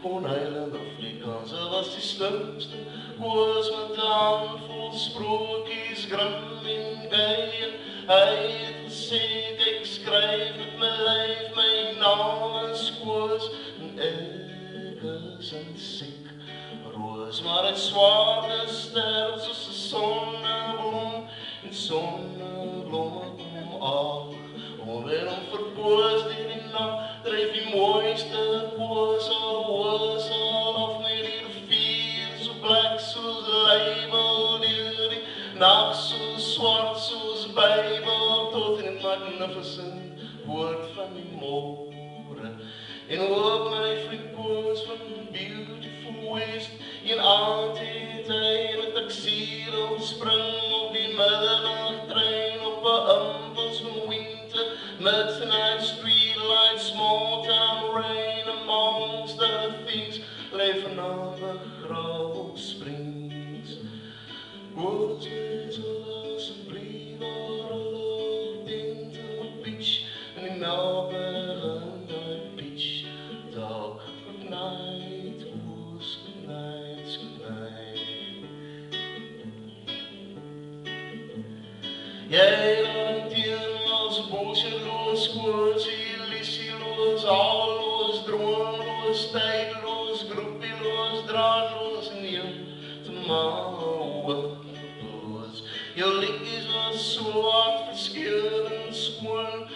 onheilende Afrikaanse was die slimste, koos met 'n handvol sprokies, grim en gey, en hy het gesê, ek skryf met my lyf, my naam is Koos, en ek is 'n siek roos, maar het swaar gesterf soos 'n sonneblom, en sonneblomme kom af, en om verkoos deur die nag, dryf die mooiste koos al af met die rivier, so blik soos label, deur die nag so swart soos Bybel, tot in die magnificent woord van die môre, en hoop my vriend Koos van beautiful west, en altyd hy met taxiel spring op die middernagtrein, op 'n impuls van winter, midnight streetlight, small town rain, amongst other things, lay vanavond begraaf op Springs. Koos lees alles en brief waar hulle tent op beach, en die Melkberg en die beach, talk good night, Koos, good night, good night. Jy laat teen als bullshitloos, Koos, illusieloos, alloos, droomloos, tydloos, groepieloos, draadloos, en heeltemal hopeloos. Jou liedjies was so hard verskillend, skoon,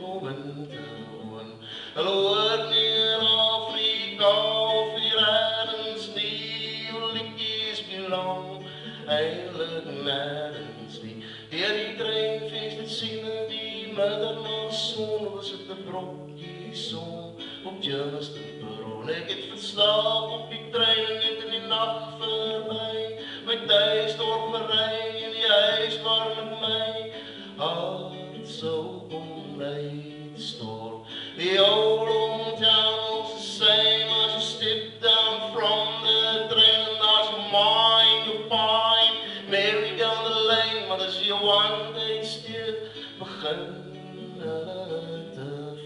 om in te woon. Hulle hoor nie in Afrika of die reddens nie, jou liedjies belang eindelijk nergens nie. Deur die treinfeest het sien in die middernagson, was het 'n brokkie son op Germiston perron. Ek het verslaap op die trein, het in die nag verby, my thuisdorp gery, in die huis waar met my hart sou kom uitstorm. The old hometown was the same as you step down from the train, and as your mind, your pine, merry down the lane, maar as jy one day stil begin te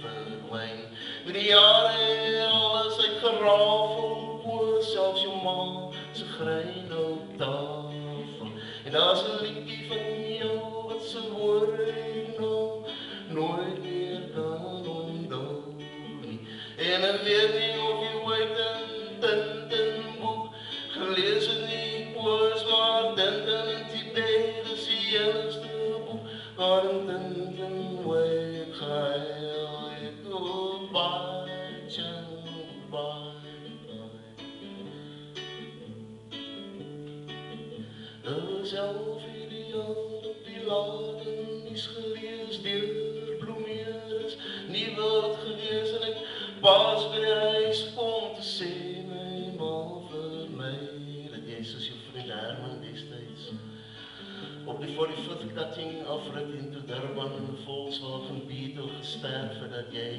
verdwyn. Met die jare het alles uitgerafel, Koos, selfs jou ma se grein op tafel. En daar's 'n liedjie van jou wat se woorde ek nou nooit meer kan onthou nie. En ek weet nie of jy ooit 'n Tintin-boek gelees het nie, Koos, maar Tintin in Tibet is die enigste boek waar 'n Tintin ooit gehuil het. Goodbye, Jane, goodbye. Zelf ideaal op die laden, niets gelees, deur bloemeers, nie wild gewees, en ek pas by die huis kom te sê my ma vir my, dat jy soos jou vriend Herman destyds, op die 45th cutting afrit into Durban in 'n Volkswagen Beetle gesterf het, dat jy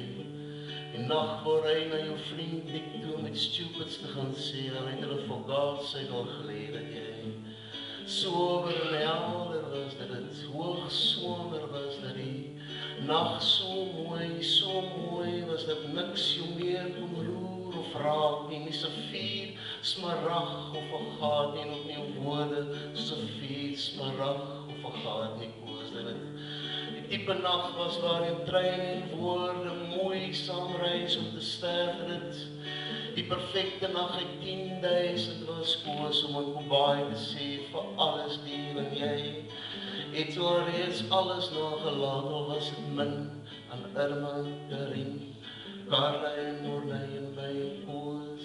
die nacht wou ry na jou vriend Nick toe met stupids te gaan sê, dan het hulle volgaat sy al gelede, dat jy sober en helder was, dat het hoogsonder was, dat die nacht so mooi was, dat niks jou meer kon roer of raak nie, nie safier, smarag of agaat nie, nog nie op woorde, safier, smarag of agaat nie, Koos, dat het die diepe nacht was, waar die trein en woorde mooi saamreis om te sterf, dat die perfecte nacht uit 10.000 was, Koos, om aan Kobaai te sê, vir alles deel, en jy het al reeds alles nagelaat, al was het min, aan Irma, Karin, Karla en Morley en by en Koos.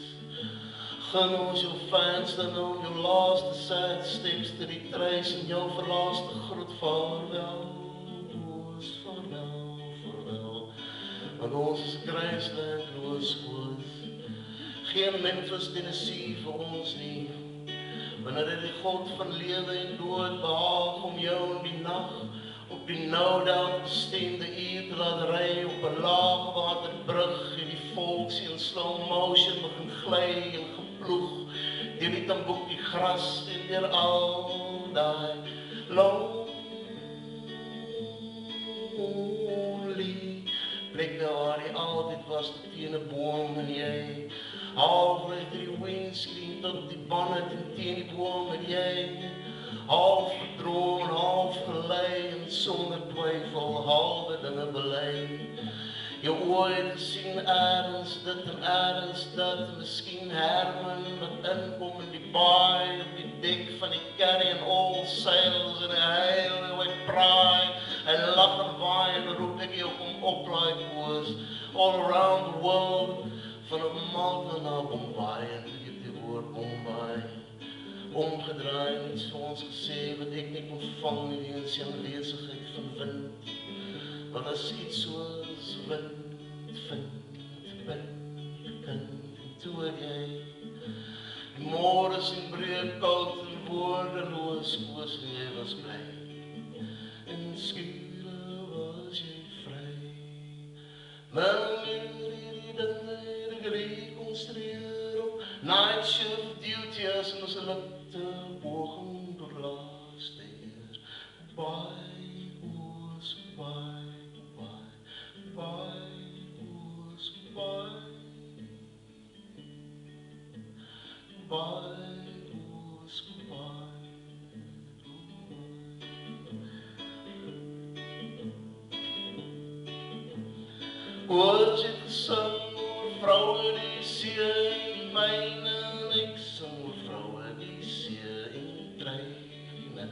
Gun ons jou fans dan nou, jou laaste sad steps te die treis, en jou verlaaste groet, vaarwel, Koos, vaarwel, want ons is kruislandloos, Koos. Geen Memphis, Tennessee vir ons nie, wanneer het die God van lewe en dood behaag om jou in die nacht, op die no-doubt bestemde uur te laat ry, op 'n laagwaterbrug en die volks in slow motion begin gly en geploeg, deur die Tamboekie gras en deur al daai lonely plekke waar jy altyd was tot teen 'n boom en jy half uit die windscreen tot die bande teen die boom en jy half verdroom en half gelei en sonder twyfel halwe dinge belei. Jy ooit gesien ergens dit en ergens dat, miskien Herman wat inkom in die baai op die dek van die carry en all sails en hy huil en hy praai en lag en waai en roep ek jou kom oplaai koos all around the world van 'n Malta na Bombay en dit die woord Bombay omgedraai iets vir ons gesê wat ek nie kon vang nie in sy aanwesigheid van wind wat as iets soos wind vind kan toe jy die môre sien breek koud en woordeloos koos en jy was bly en skure was jy vry maar hierdie dinge gerekonstrueer op night shift duty as ons lukte bogen door laaste eer bye koos bye bye koos bye bye koos bye Koos het gesing oor vrouwe die see en myne en ek sing oor vrouwe die see en treine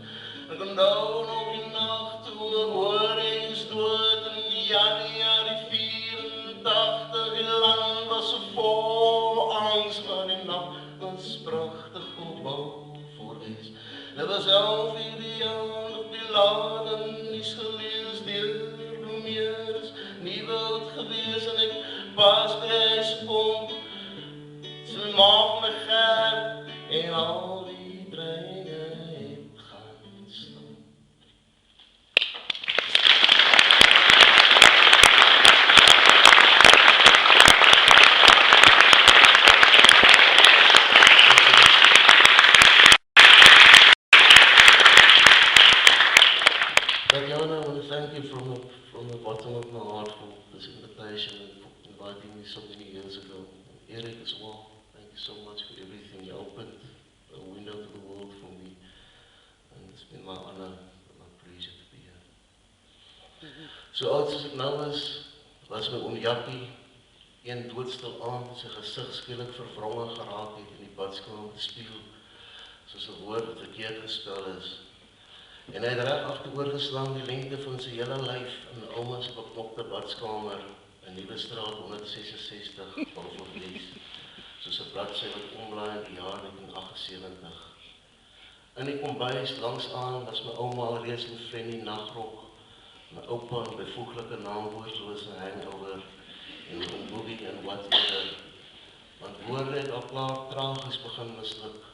ek onthou nog die nacht toe hoor eens dood in die Januarie 84 die land was so vol angst maar die nacht was prachtig opbouw voor wees dit was 11 die jaar op die lade nies gelees deur bloemeers nie wild gewees en ek pas by huis kom sy maak my gert en al die treine het gaan staan Diana, I want to thank you from the bottom of my heart for this invitation and for inviting me so many years ago. Eric as well, thank you so much for everything. You opened a window to the world for me. And it's been my honor and my pleasure to be here. So oud as ek nou was my oom Jappie, een doodstil aand, sy gesig skielik verwronge geraak het in die badskamer met die spieël, soos 'n woord wat verkeerd gespel is. En hy het reg agteroor geslaan die lengte van sy hele lyf in ouma se beknopte badskamer in Nuwe Straat 166 Beaufortwes, soos 'n bladsy wat omlaai in die jaar 1978. In die kombuis langs aan was my ouma alreeds in Frenny nagrok, my oupa in byvoeglike naamwoordlose hangover en oom Boobie en whatever, want woorde het al klaar tragies begin misluk.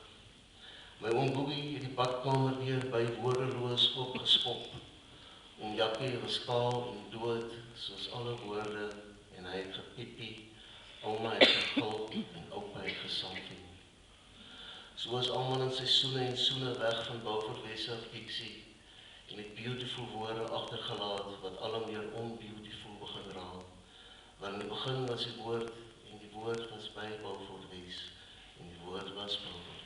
My oom Boobie het die badkamer weer by woordeloos opgeskop. Oom Jappie was kaal en dood, soos alle woorde, en hy het gepiepie, ouma het gegil en oupa het gesalkie. Soos almal in sy soene en soene weg van Beaufortwes af Dixie, en het beautiful woorde agtergelaat, wat alle meer onbeautiful begin raak. Want in die begin was die woord, en die woord was by Beaufortwes, en die woord was Beaufortwes.